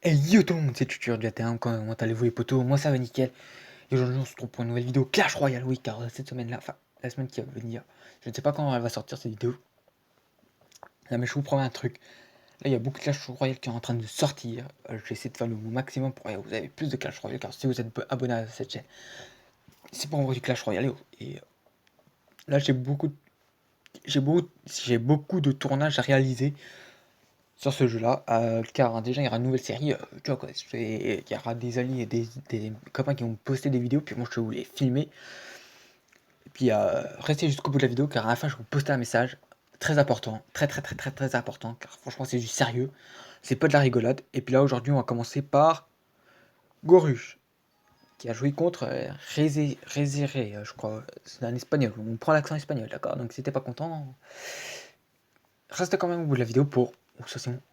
Hey yo tout le monde, c'est Tutur du AT1, comment allez-vous les potos? Moi ça va nickel. Et aujourd'hui on se retrouve pour une nouvelle vidéo Clash Royale, oui car cette semaine-là, enfin la semaine qui va venir, je ne sais pas quand elle va sortir cette vidéo. Là mais je vous promets un truc, là il y a beaucoup de Clash Royale qui est en train de sortir. Je vais essayer de faire le maximum pour que vous avez plus de Clash Royale, car si vous êtes abonné à cette chaîne, c'est pour envoyer du Clash Royale. Et là j'ai beaucoup de tournages à réaliser sur ce jeu-là, car déjà il y aura une nouvelle série, tu vois quoi, il y aura des alliés et des copains qui vont poster des vidéos, puis moi je vais vous les filmer, et puis restez jusqu'au bout de la vidéo, car à la fin je vais vous poster un message très important, très important, car franchement c'est du sérieux, c'est pas de la rigolade. Et puis là aujourd'hui on va commencer par Gorush, qui a joué contre Rezere, je crois, c'est un espagnol, on prend l'accent espagnol, d'accord, donc si t'es pas content, reste quand même au bout de la vidéo pour,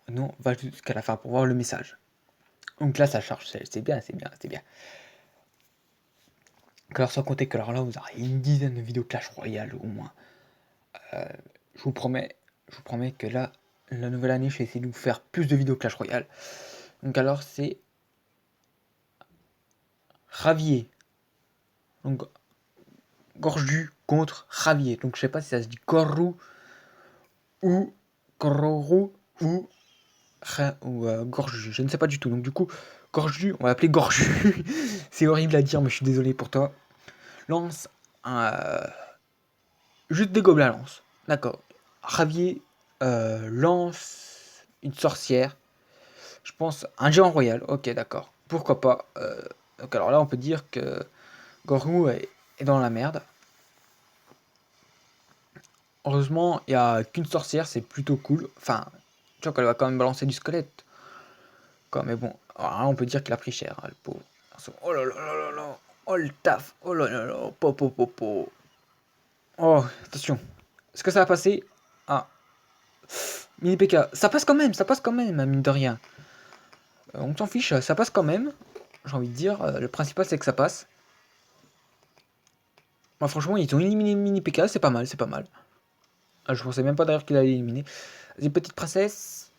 nous on va jusqu'à la fin pour voir le message. Donc là, ça charge, c'est bien, c'est bien, c'est bien. Alors sans compter que alors là, vous aurez une dizaine de vidéos Clash Royale au moins. Euh, je vous promets, que là, la nouvelle année, je vais essayer de vous faire plus de vidéos Clash Royale. Donc alors c'est Ravier. Donc Gorju contre Ravier. Donc je sais pas si ça se dit Gorru ou Gororu ou Gorju. Je ne sais pas du tout. Donc du coup, Gorju, on va l'appeler Gorju. C'est horrible à dire, mais je suis désolé pour toi. Lance juste des gobelins lance. D'accord. Ravier lance une sorcière. Je pense un géant royal. Ok, d'accord. Pourquoi pas. Donc alors là, on peut dire que Gorou est dans la merde. Heureusement, il n'y a qu'une sorcière, c'est plutôt cool. Enfin, tu vois qu'elle va quand même balancer du squelette. Quoi, mais bon, alors là, on peut dire qu'il a pris cher, hein, le pauvre. Oh là là là là là. Oh le taf. Oh là là là. Po, po, po. Oh, attention. Est-ce que ça va passer? Ah, mini PK. Ça passe quand même, mine de rien. On s'en fiche, ça passe quand même. J'ai envie de dire, le principal c'est que ça passe. Moi franchement, ils ont éliminé Mini PK, c'est pas mal, c'est pas mal. Ah, je pensais même pas d'ailleurs qu'il allait éliminer. Vas-y, petite princesse.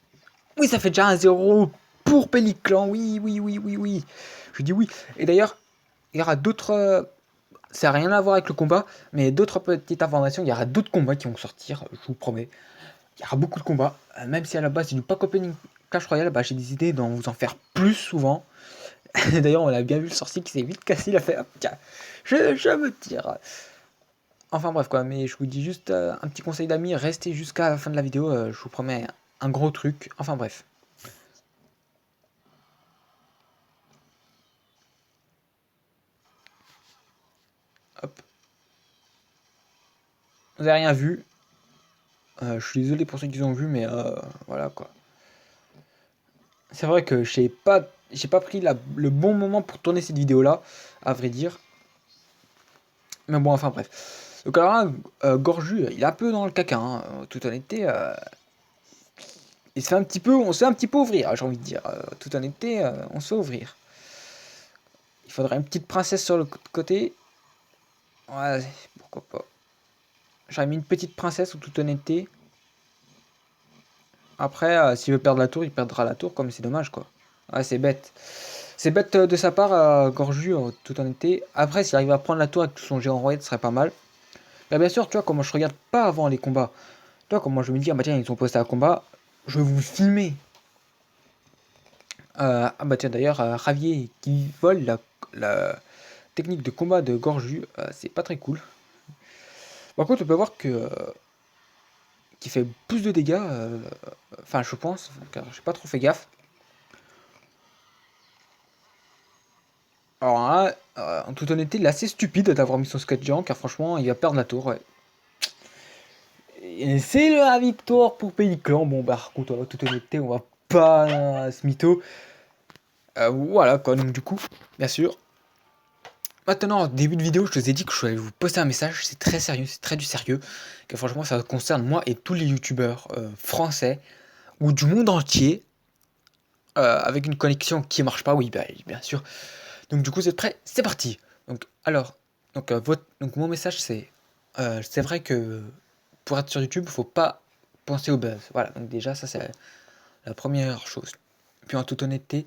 Oui, ça fait déjà un 0 pour Péliclan. Oui, oui, oui, oui, oui. Je dis oui. Et d'ailleurs, il y aura d'autres. Ça n'a rien à voir avec le combat, mais d'autres petites informations. Il y aura d'autres combats qui vont sortir, je vous promets. Il y aura beaucoup de combats. Même si à la base c'est du pack opening Clash Royale, bah, j'ai décidé d'en vous en faire plus souvent. D'ailleurs, on a bien vu le sorcier qui s'est vite cassé. Il a fait hop, tiens, je me tire. Enfin bref, quoi. Mais je vous dis juste un petit conseil d'amis, restez jusqu'à la fin de la vidéo. Je vous promets un gros truc. Enfin bref. Hop. Vous avez rien vu. Je suis désolé pour ceux qui ont vu, mais voilà quoi. C'est vrai que j'ai pas pris le bon moment pour tourner cette vidéo là, à vrai dire. Mais bon, enfin bref. Donc alors là, Gorju, il est un peu dans le caca, hein, en toute honnêteté. On se fait un petit peu ouvrir, j'ai envie de dire. Toute honnêteté, on se fait ouvrir. Il faudrait une petite princesse sur le côté. Ouais, pourquoi pas. J'aurais mis une petite princesse en toute honnêteté. Après, s'il veut perdre la tour, il perdra la tour, comme c'est dommage quoi. Ouais, c'est bête. C'est bête de sa part, Gorju, en toute honnêteté. Après, s'il arrive à prendre la tour avec son géant royal, ce serait pas mal. Là, bien sûr, tu vois, comment je regarde pas avant les combats. Tu vois, comment je me dis, ah bah tiens, ils sont postés à combat, je vais vous filmer. Ah bah tiens, d'ailleurs, Ravier qui vole la technique de combat de Gorju, c'est pas très cool. Par contre, on peut voir que qui fait plus de dégâts, enfin je pense, car j'ai pas trop fait gaffe. Alors là, en toute honnêteté, il est assez stupide d'avoir mis son squelette géant, car franchement, il va perdre la tour, ouais. Et c'est la victoire pour Péliclan. Bon, bah, contre, en toute honnêteté, on va pas se mytho. Voilà, quoi, donc du coup, bien sûr. Maintenant, en début de vidéo, je vous ai dit que je allais vous poster un message, c'est très sérieux, c'est très du sérieux, que franchement, ça concerne moi et tous les youtubeurs français, ou du monde entier, avec une connexion qui marche pas, oui, bah, bien sûr. Donc du coup, vous êtes prêts? C'est parti. Donc alors, donc mon message c'est vrai que pour être sur YouTube, faut pas penser au buzz. Voilà. Donc déjà, ça c'est la première chose. Puis en toute honnêteté,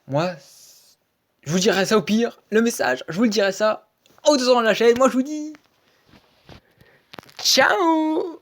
moi, je vous dirai ça au pire, le message, je vous le dirai ça en dessous de la chaîne. Moi je vous dis ciao.